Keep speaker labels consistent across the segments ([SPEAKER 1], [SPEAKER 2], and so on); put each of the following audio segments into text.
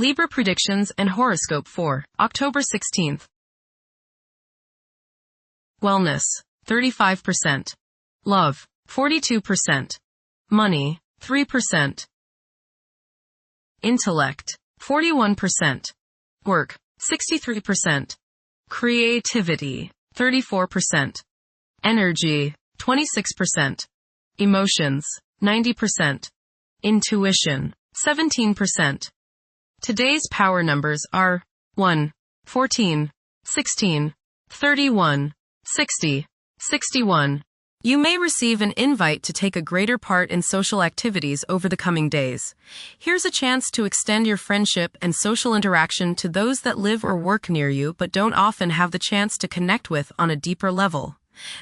[SPEAKER 1] Libra predictions and horoscope for October 16th. Wellness, 35%. Love, 42%. Money, 3%. Intellect, 41%. Work, 63%. Creativity, 34%. Energy, 26%. Emotions, 90%. Intuition, 17%. Today's power numbers are 1, 14, 16, 31, 60, 61. You may receive an invite to take a greater part in social activities over the coming days. Here's a chance to extend your friendship and social interaction to those that live or work near you but don't often have the chance to connect with on a deeper level.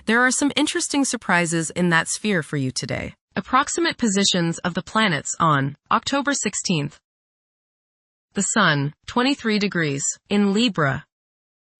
[SPEAKER 1] There are some interesting surprises in that sphere for you today. Approximate positions of the planets on October 16th. The Sun, 23 degrees, in Libra.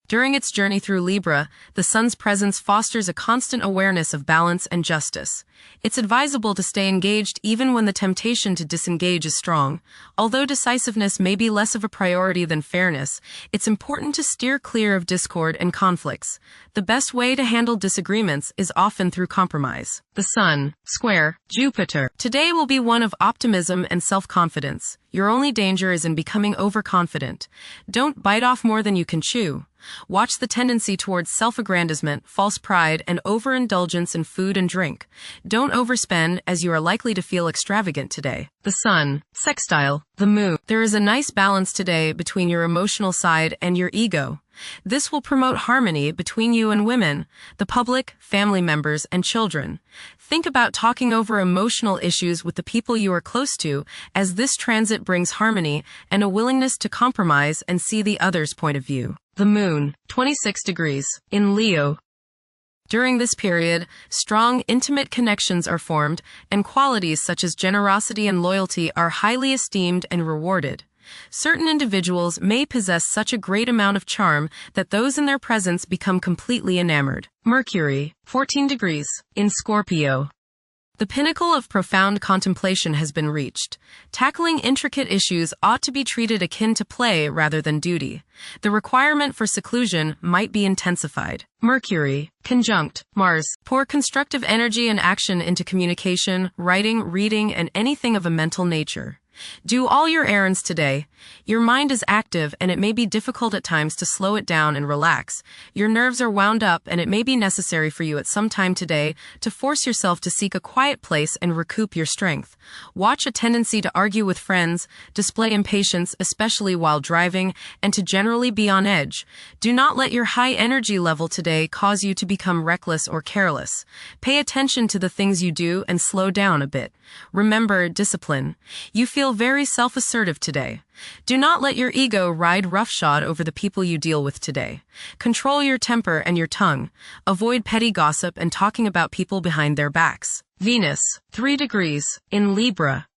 [SPEAKER 1] During its journey through Libra, the Sun's presence fosters a constant awareness of balance and justice. It's advisable to stay engaged even when the temptation to disengage is strong. Although decisiveness may be less of a priority than fairness, it's important to steer clear of discord and conflicts. The best way to handle disagreements is often through compromise. The Sun, square, Jupiter. Today will be one of optimism and self-confidence. Your only danger is in becoming overconfident. Don't bite off more than you can chew. Watch the tendency towards self-aggrandizement, false pride, and overindulgence in food and drink. Don't overspend, as you are likely to feel extravagant today. The Sun, sextile, the Moon. There is a nice balance today between your emotional side and your ego. This will promote harmony between you and women, the public, family members, and children. Think about talking over emotional issues with the people you are close to, as this transit brings harmony and a willingness to compromise and see the other's point of view. The Moon, 26 degrees, in Leo. During this period, strong, intimate connections are formed, and qualities such as generosity and loyalty are highly esteemed and rewarded. Certain individuals may possess such a great amount of charm that those in their presence become completely enamored. Mercury, 14 degrees, in Scorpio. The pinnacle of profound contemplation has been reached. Tackling intricate issues ought to be treated akin to play rather than duty. The requirement for seclusion might be intensified. Mercury, conjunct Mars. Pour constructive energy and action into communication, writing, reading, and anything of a mental nature. Do all your errands today. Your mind is active and it may be difficult at times to slow it down and relax. Your nerves are wound up and it may be necessary for you at some time today to force yourself to seek a quiet place and recoup your strength. Watch a tendency to argue with friends, display impatience, especially while driving, and to generally be on edge. Do not let your high energy level today cause you to become reckless or careless. Pay attention to the things you do and slow down a bit. Remember discipline. You feel very self-assertive today. Do not let your ego ride roughshod over the people you deal with today. Control your temper and your tongue. Avoid petty gossip and talking about people behind their backs. Venus, 3 degrees, in Libra.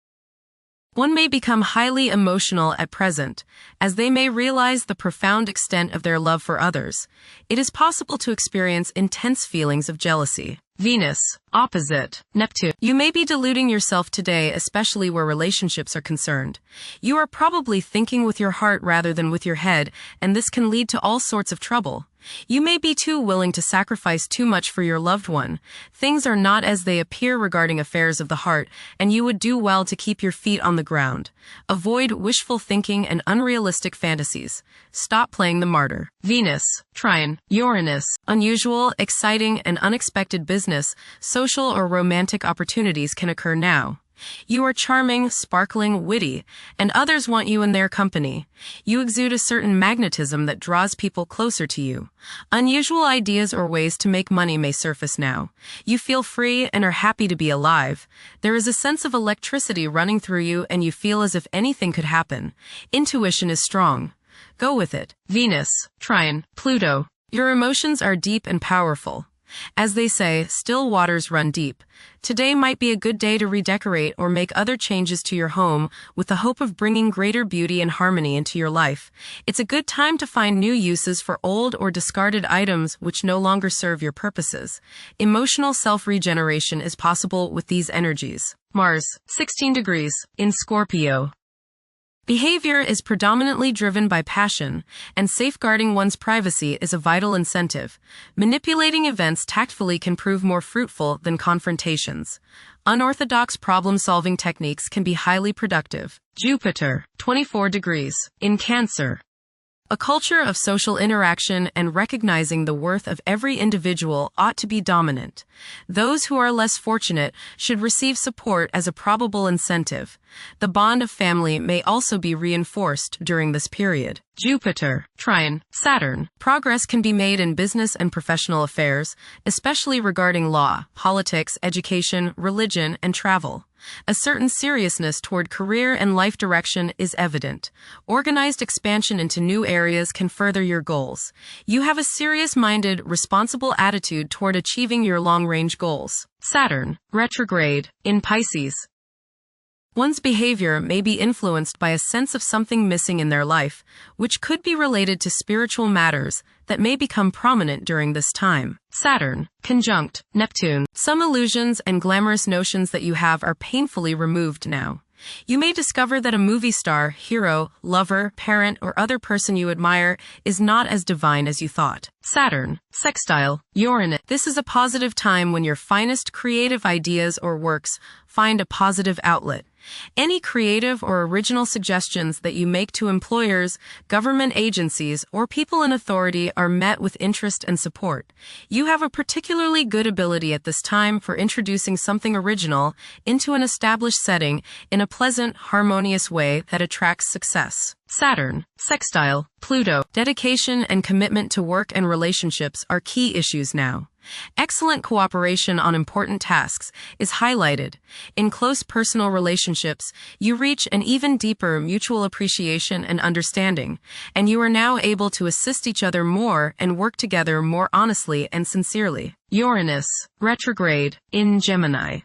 [SPEAKER 1] One may become highly emotional at present, as they may realize the profound extent of their love for others. It is possible to experience intense feelings of jealousy. Venus, opposite Neptune. You may be deluding yourself today, especially where relationships are concerned. You are probably thinking with your heart rather than with your head, and this can lead to all sorts of trouble. You may be too willing to sacrifice too much for your loved one. Things are not as they appear regarding affairs of the heart, and you would do well to keep your feet on the ground. Avoid wishful thinking and unrealistic fantasies. Stop playing the martyr. Venus, trine Uranus. Unusual, exciting, and unexpected business, social, or romantic opportunities can occur now. You are charming, sparkling, witty, and others want you in their company. You exude a certain magnetism that draws people closer to you. Unusual ideas or ways to make money may surface now. You feel free and are happy to be alive. There is a sense of electricity running through you and you feel as if anything could happen. Intuition is strong. Go with it. Venus, trine Pluto. Your emotions are deep and powerful. As they say, still waters run deep. Today might be a good day to redecorate or make other changes to your home with the hope of bringing greater beauty and harmony into your life. It's a good time to find new uses for old or discarded items which no longer serve your purposes. Emotional self-regeneration is possible with these energies. Mars, 16 degrees, in Scorpio. Behavior is predominantly driven by passion, and safeguarding one's privacy is a vital incentive. Manipulating events tactfully can prove more fruitful than confrontations. Unorthodox problem-solving techniques can be highly productive. Jupiter, 24 degrees, in Cancer. A culture of social interaction and recognizing the worth of every individual ought to be dominant. Those who are less fortunate should receive support as a probable incentive. The bond of family may also be reinforced during this period. Jupiter, trine, Saturn. Progress can be made in business and professional affairs, especially regarding law, politics, education, religion, and travel. A certain seriousness toward career and life direction is evident. Organized expansion into new areas can further your goals. You have a serious-minded, responsible attitude toward achieving your long-range goals. Saturn, retrograde, in Pisces. One's behavior may be influenced by a sense of something missing in their life, which could be related to spiritual matters that may become prominent during this time. Saturn, conjunct Neptune. Some illusions and glamorous notions that you have are painfully removed now. You may discover that a movie star, hero, lover, parent, or other person you admire is not as divine as you thought. Saturn, sextile, Uranus. This is a positive time when your finest creative ideas or works find a positive outlet. Any creative or original suggestions that you make to employers, government agencies, or people in authority are met with interest and support. You have a particularly good ability at this time for introducing something original into an established setting in a pleasant, harmonious way that attracts success. Saturn, sextile, Pluto. Dedication and commitment to work and relationships are key issues now. Excellent cooperation on important tasks is highlighted. In close personal relationships, you reach an even deeper mutual appreciation and understanding, and you are now able to assist each other more and work together more honestly and sincerely. Uranus, retrograde, in Gemini.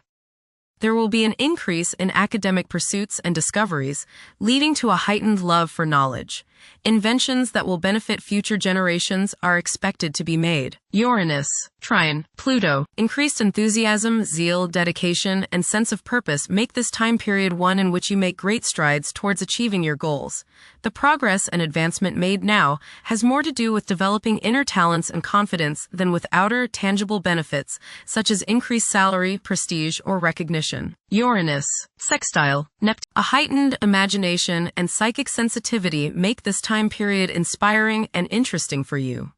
[SPEAKER 1] There will be an increase in academic pursuits and discoveries, leading to a heightened love for knowledge. Inventions that will benefit future generations are expected to be made. Uranus, trine, Pluto. Increased enthusiasm, zeal, dedication, and sense of purpose make this time period one in which you make great strides towards achieving your goals. The progress and advancement made now has more to do with developing inner talents and confidence than with outer, tangible benefits, such as increased salary, prestige, or recognition. Uranus, sextile, Neptune. A heightened imagination and psychic sensitivity make this time period inspiring and interesting for you.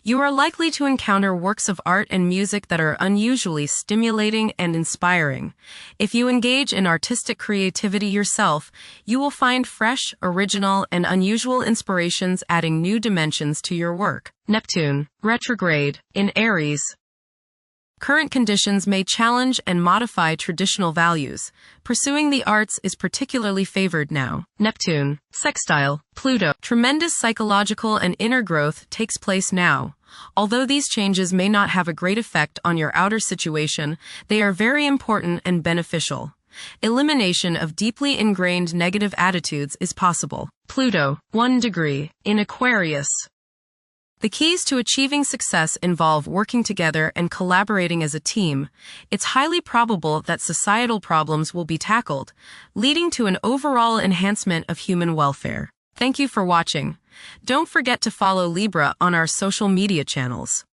[SPEAKER 1] You are likely to encounter works of art and music that are unusually stimulating and inspiring. If you engage in artistic creativity yourself, you will find fresh, original, and unusual inspirations adding new dimensions to your work. Neptune, retrograde, in Aries. Current conditions may challenge and modify traditional values. Pursuing the arts is particularly favored now. Neptune, sextile, Pluto. Tremendous psychological and inner growth takes place now. Although these changes may not have a great effect on your outer situation, they are very important and beneficial. Elimination of deeply ingrained negative attitudes is possible. Pluto, 1 degree, in Aquarius. The keys to achieving success involve working together and collaborating as a team. It's highly probable that societal problems will be tackled, leading to an overall enhancement of human welfare. Thank you for watching. Don't forget to follow Libra on our social media channels.